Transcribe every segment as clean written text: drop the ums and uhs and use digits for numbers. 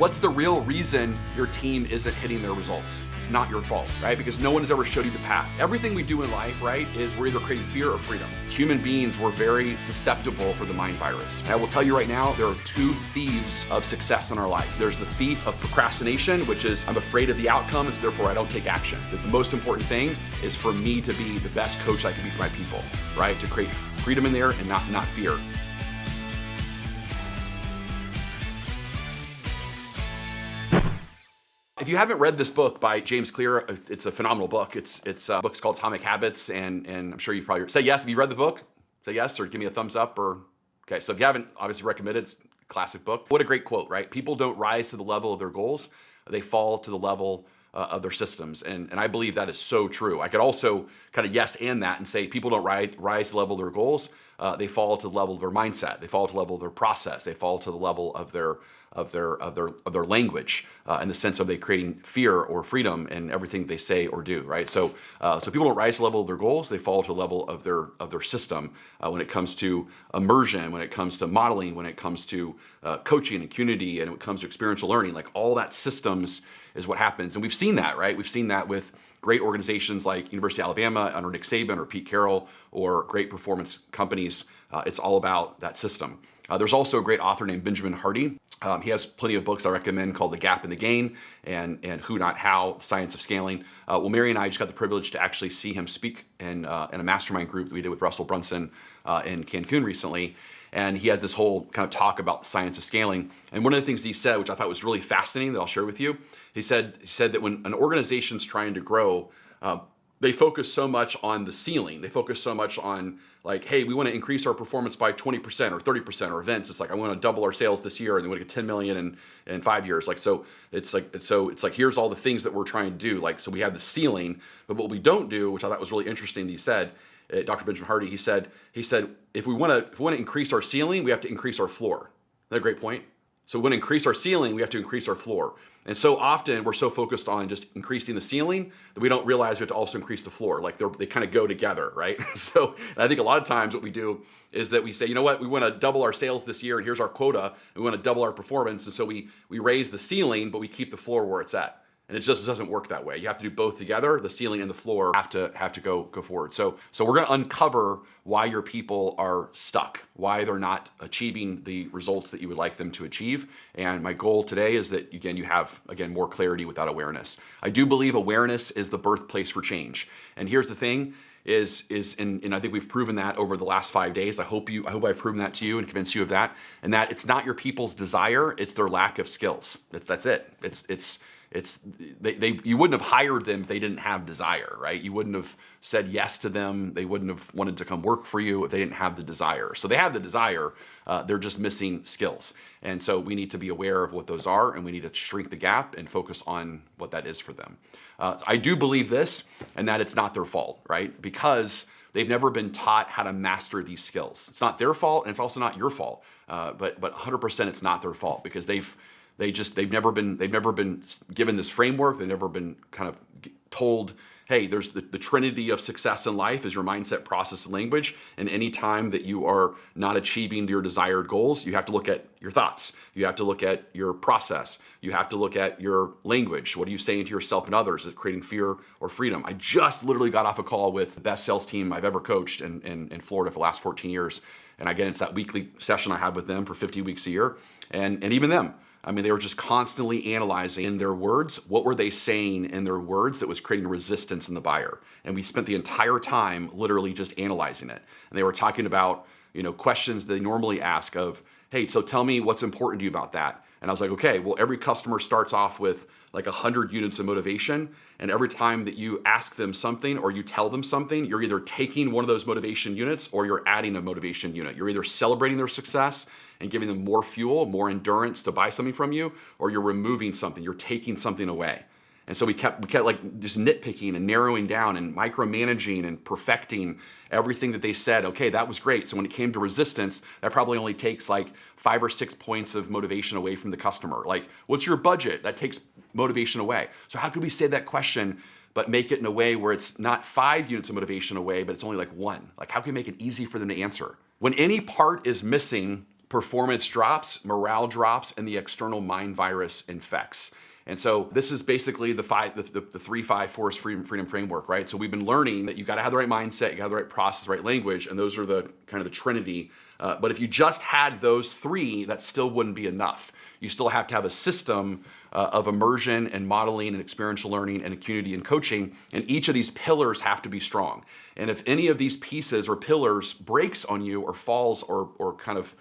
What's the real reason your team isn't hitting their results? It's not your fault, right? Because no one has ever showed you the path. Everything we do in life, right, is we're either creating fear or freedom. Human beings were very susceptible for the mind virus. And I will tell you right now, there are two thieves of success in our life. There's the thief of procrastination, which is I'm afraid of the outcome, and so therefore I don't take action. The most important thing is for me to be the best coach I can be for my people, right? To create freedom in there and not fear. If you haven't read this book by James Clear, it's a phenomenal book. It's book's called Atomic Habits, and I'm sure you've probably say yes. Have you read the book? Say yes, or give me a thumbs up. Or okay. So if you haven't, obviously recommend it. It's a classic book. What a great quote, right? People don't rise to the level of their goals; they fall to the level of their systems, and I believe that is so true. I could also kind of yes and that and say people don't rise to the level of their goals; they fall to the level of their mindset. They fall to the level of their process. They fall to the level of their language, in the sense of they creating fear or freedom in everything they say or do, right? So people don't rise to the level of their goals; they fall to the level of their system. When it comes to immersion, when it comes to modeling, when it comes to coaching and community, and when it comes to experiential learning, like all that systems is what happens. And we've seen that, right? We've seen that with great organizations like University of Alabama under Nick Saban or Pete Carroll, or great performance companies. It's all about that system. There's also a great author named Benjamin Hardy. He has plenty of books I recommend called The Gap and the Gain and Who Not How, Science of Scaling. Well, Mary and I just got the privilege to actually see him speak in a mastermind group that we did with Russell Brunson in Cancun recently. And he had this whole kind of talk about the science of scaling. And one of the things he said, which I thought was really fascinating that I'll share with you, he said that when an organization's trying to grow, they focus so much on the ceiling. They focus so much on like, hey, we want to increase our performance by 20% or 30%, or events. It's like, I want to double our sales this year and we want to get 10 million in 5 years. Like, so it's like, here's all the things that we're trying to do. Like, so we have the ceiling, but what we don't do, which I thought was really interesting, he said, Dr. Benjamin Hardy, he said, if we want to increase our ceiling, we have to increase our floor. Isn't that a great point? So we want to increase our ceiling, we have to increase our floor. And so often we're so focused on just increasing the ceiling that we don't realize we have to also increase the floor. Like they kind of go together, right? So I think a lot of times what we do is that we say, you know what, we want to double our sales this year and here's our quota. And we want to double our performance. And so we raise the ceiling, but we keep the floor where it's at. And it just doesn't work that way. You have to do both together. The ceiling and the floor have to go forward. So we're going to uncover why your people are stuck, why they're not achieving the results that you would like them to achieve. And my goal today is that, again, you have, more clarity with that awareness. I do believe awareness is the birthplace for change. And here's the thing and I think we've proven that over the last 5 days. I hope I've proven that to you and convinced you of that. And that it's not your people's desire, it's their lack of skills. That's it. You wouldn't have hired them if they didn't have desire, right? You wouldn't have said yes to them. They wouldn't have wanted to come work for you if they didn't have the desire. So they have the desire, they're just missing skills. And so we need to be aware of what those are, and we need to shrink the gap and focus on what that is for them. I do believe this, and that it's not their fault, right? Because they've never been taught how to master these skills. It's not their fault, and it's also not your fault. But 100% it's not their fault, because they've never been given this framework. They've never been kind of told, hey, there's the trinity of success in life is your mindset, process, and language. And any time that you are not achieving your desired goals, you have to look at your thoughts. You have to look at your process. You have to look at your language. What are you saying to yourself and others? Is it creating fear or freedom? I just literally got off a call with the best sales team I've ever coached in Florida for the last 14 years. And again, it's that weekly session I have with them for 50 weeks a year. And even them, they were just constantly analyzing in their words, what were they saying in their words that was creating resistance in the buyer? And we spent the entire time literally just analyzing it. And they were talking about, questions they normally ask of, hey, so tell me what's important to you about that. And I was like, okay, well, every customer starts off with like 100 units of motivation. And every time that you ask them something or you tell them something, you're either taking one of those motivation units or you're adding a motivation unit. You're either celebrating their success and giving them more fuel, more endurance to buy something from you, or you're removing something, you're taking something away. And so we kept like just nitpicking and narrowing down and micromanaging and perfecting everything that they said. Okay, that was great. So when it came to resistance, that probably only takes like 5 or 6 points of motivation away from the customer. Like, what's your budget? That takes motivation away. So how could we say that question, but make it in a way where it's not 5 units of motivation away, but it's only like 1? Like, how can we make it easy for them to answer? When any part is missing, performance drops, morale drops, and the external mind virus infects. And so this is basically the 3-5 Forrest freedom framework, right? So we've been learning that you got to have the right mindset, you got to have the right process, the right language, and those are the kind of the trinity. But if you just had those three, that still wouldn't be enough. You still have to have a system of immersion and modeling and experiential learning and community and coaching, and each of these pillars have to be strong. And if any of these pieces or pillars breaks on you or falls or kind of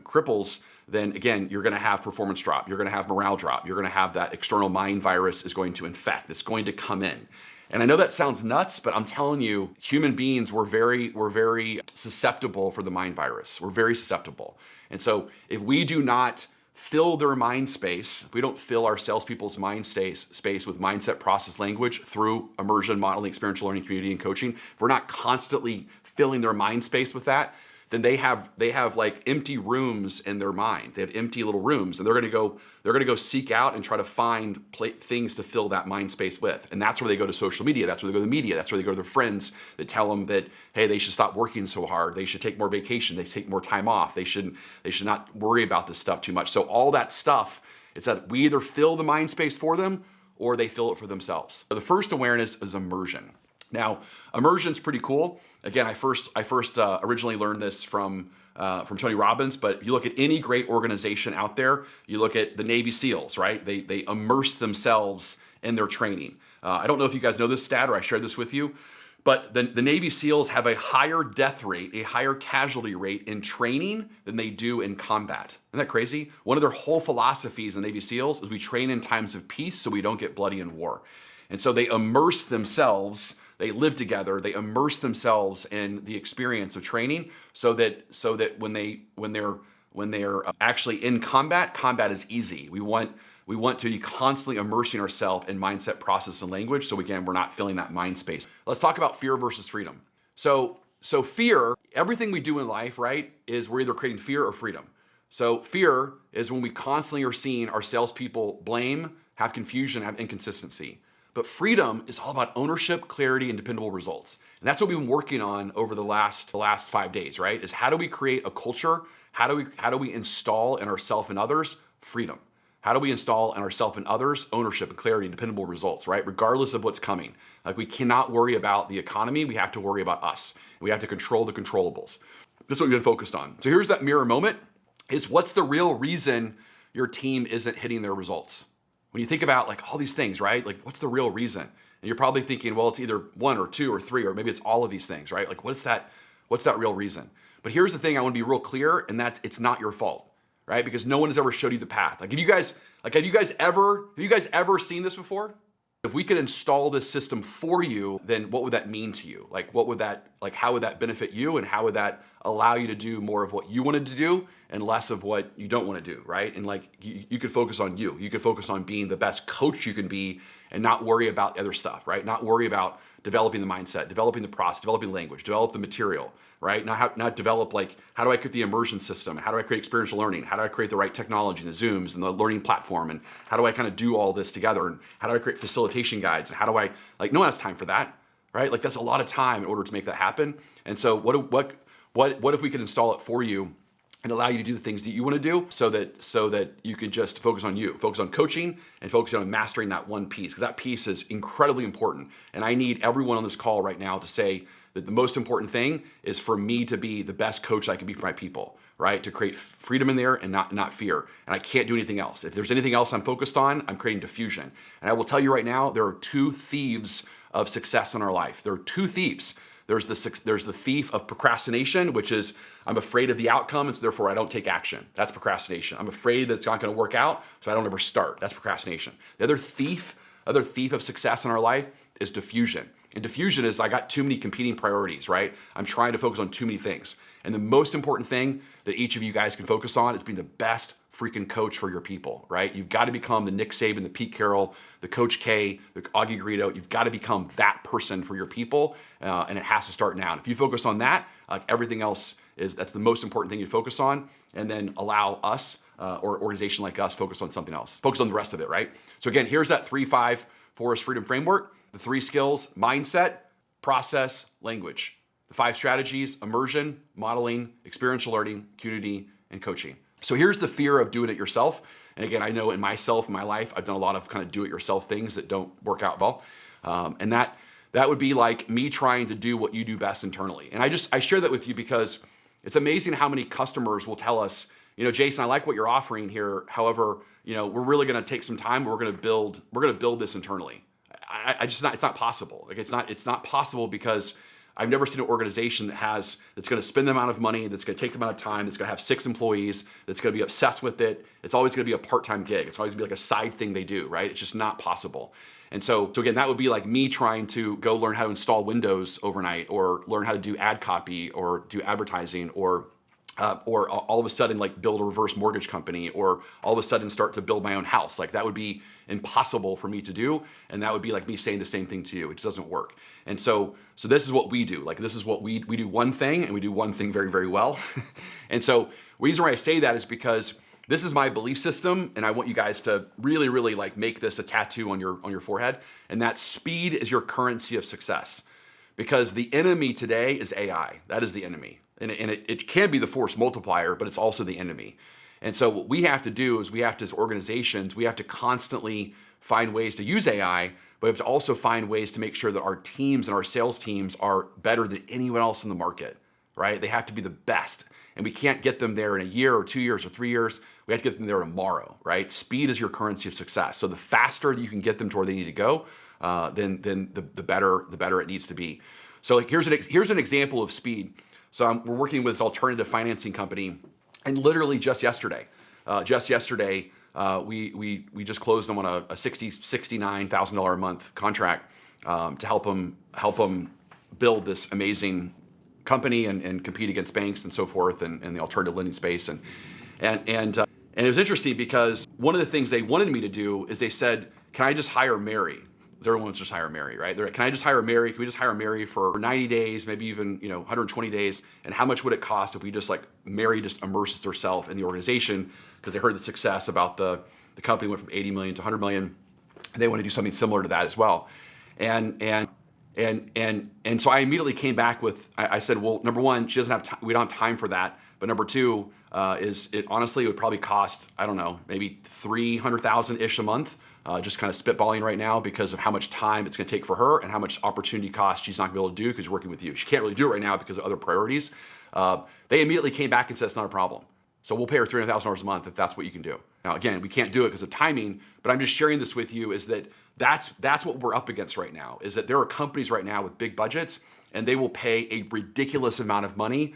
cripples, then again, you're going to have performance drop. You're going to have morale drop. You're going to have that external mind virus is going to infect. It's going to come in. And I know that sounds nuts, but I'm telling you, human beings, we're very susceptible for the mind virus. We're very susceptible. And so if we do not fill their mind space, if we don't fill our salespeople's mind space with mindset, process, language through immersion, modeling, experiential learning, community, and coaching, if we're not constantly filling their mind space with that, then they have like empty rooms in their mind. They have empty little rooms, and they're going to go seek out and try to find things to fill that mind space with. And that's where they go to social media. That's where they go to the media. That's where they go to their friends that tell them that, hey, they should stop working so hard. They should take more vacation. They should take more time off. They should not worry about this stuff too much. So all that stuff, it's that we either fill the mind space for them or they fill it for themselves. So the first awareness is immersion. Now, immersion's pretty cool. Again, I first originally learned this from Tony Robbins, but you look at any great organization out there, you look at the Navy SEALs, right? They immerse themselves in their training. I don't know if you guys know this stat or I shared this with you, but the Navy SEALs have a higher death rate, a higher casualty rate in training than they do in combat. Isn't that crazy? One of their whole philosophies in Navy SEALs is we train in times of peace so we don't get bloody in war. And so they immerse themselves. They live together. They immerse themselves in the experience of training, so that when they're actually in combat is easy. We want to be constantly immersing ourselves in mindset, process, and language. So again, we're not filling that mind space. Let's talk about fear versus freedom. So fear, everything we do in life, right, is we're either creating fear or freedom. So fear is when we constantly are seeing our salespeople blame, have confusion, have inconsistency. But freedom is all about ownership, clarity, and dependable results. And that's what we've been working on over the last 5 days, right? Is how do we create a culture? How do we install in ourselves and others freedom? How do we install in ourselves and others ownership and clarity and dependable results, right? Regardless of what's coming. Like, we cannot worry about the economy. We have to worry about us. We have to control the controllables. This is what we've been focused on. So here's that mirror moment, is what's the real reason your team isn't hitting their results? When you think about like all these things, right? Like, what's the real reason? And you're probably thinking, well, it's either one or two or three, or maybe it's all of these things, right? Like, what's that real reason? But here's the thing, I want to be real clear, and that's it's not your fault, right? Because no one has ever showed you the path. Like, have you guys ever seen this before? If we could install this system for you, then what would that mean to you? Like, how would that benefit you, and how would that allow you to do more of what you wanted to do and less of what you don't want to do, right? And like, you could focus on you. You could focus on being the best coach you can be and not worry about the other stuff, right? Not worry about developing the mindset, developing the process, developing the language, develop the material, right? Not develop like, how do I create the immersion system? How do I create experiential learning? How do I create the right technology and the Zooms and the learning platform? And how do I kind of do all this together? And how do I create facilitation guides? And how do I, like, no one has time for that, right? Like, that's a lot of time in order to make that happen. And so what if we could install it for you and allow you to do the things that you want to do, so that you can just focus on you, focus on coaching, and focus on mastering that one piece, because that piece is incredibly important. And I need everyone on this call right now to say that the most important thing is for me to be the best coach I can be for my people, right? To create freedom in there and not fear. And I can't do anything else. If there's anything else I'm focused on, I'm creating diffusion. And I will tell you right now, there are two thieves of success in our life. There are two thieves. There's the thief of procrastination, which is I'm afraid of the outcome, and so therefore I don't take action. That's procrastination. I'm afraid that it's not going to work out, so I don't ever start. That's procrastination. The other thief of success in our life is diffusion. And diffusion is, I got too many competing priorities, right? I'm trying to focus on too many things. And the most important thing that each of you guys can focus on is being the best freaking coach for your people, right? You've got to become the Nick Saban, the Pete Carroll, the Coach K, the Augie Garrido. You've got to become that person for your people, and it has to start now. And if you focus on that, everything else that's the most important thing you focus on, and then allow us or an organization like us focus on something else. Focus on the rest of it, right? So again, here's that 3-5 Forrest freedom framework. The 3 skills: mindset, process, language. The 5 strategies: immersion, modeling, experiential learning, community, and coaching. So here's the fear of doing it yourself. And again, I know in my life, I've done a lot of kind of do-it-yourself things that don't work out well. And that would be like me trying to do what you do best internally. And I share that with you because it's amazing how many customers will tell us, Jason, I like what you're offering here. However, we're really going to take some time. We're going to build this internally. It's not possible. Like it's not possible because I've never seen an organization that's going to spend the amount of money, that's going to take the amount of time, that's going to have 6 employees, that's going to be obsessed with it. It's always going to be a part-time gig. It's always going to be like a side thing they do, right? It's just not possible. And so again, that would be like me trying to go learn how to install Windows overnight, or learn how to do ad copy, or do advertising, or all of a sudden like build a reverse mortgage company, or all of a sudden start to build my own house. Like that would be impossible for me to do. And that would be like me saying the same thing to you. It just doesn't work. And so this is what we do. Like this is what we do one thing, and we do one thing very, very well. And so the reason why I say that is because this is my belief system, and I want you guys to really, really like make this a tattoo on your forehead. And that speed is your currency of success. Because the enemy today is AI. That is the enemy. And it can be the force multiplier, but it's also the enemy. And so what we have to do is as organizations, we have to constantly find ways to use AI, but we have to also find ways to make sure that our teams and our sales teams are better than anyone else in the market, right? They have to be the best. And we can't get them there in a year or 2 years or 3 years. We have to get them there tomorrow, right? Speed is your currency of success. So the faster you can get them to where they need to go, then the better it needs to be. So like here's an example of speed. So we're working with this alternative financing company, and literally just yesterday, we just closed them on a $69,000 a month contract to help them build this amazing company and compete against banks and so forth, and the alternative lending space. And it was interesting because one of the things they wanted me to do is they said, "Can I just hire Mary?" Everyone wants to just hire Mary, right? Can I just hire Mary? Can we just hire Mary for 90 days, maybe even 120 days? And how much would it cost if we just like Mary just immerses herself in the organization, because they heard the success about the company went from 80 million to 100 million. And they want to do something similar to that as well. And so I immediately came back with, I said, well, number one, she doesn't have time, we don't have time for that. But number two, it would probably cost, I don't know, maybe 300,000-ish a month. Just kind of spitballing right now because of how much time it's going to take for her and how much opportunity cost she's not going to be able to do because she's working with you. She can't really do it right now because of other priorities. They immediately came back and said it's not a problem. So we'll pay her $300,000 a month if that's what you can do. Now, again, we can't do it because of timing, but I'm just sharing this with you is that that's what we're up against right now, is that there are companies right now with big budgets, and they will pay a ridiculous amount of money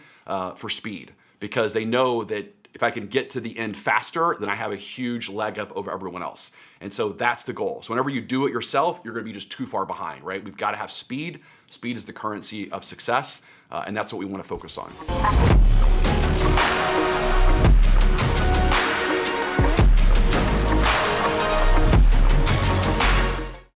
for speed because they know that if I can get to the end faster, then I have a huge leg up over everyone else. And so that's the goal. So whenever you do it yourself, you're going to be just too far behind, right? We've got to have speed. Speed is the currency of success, and that's what we want to focus on.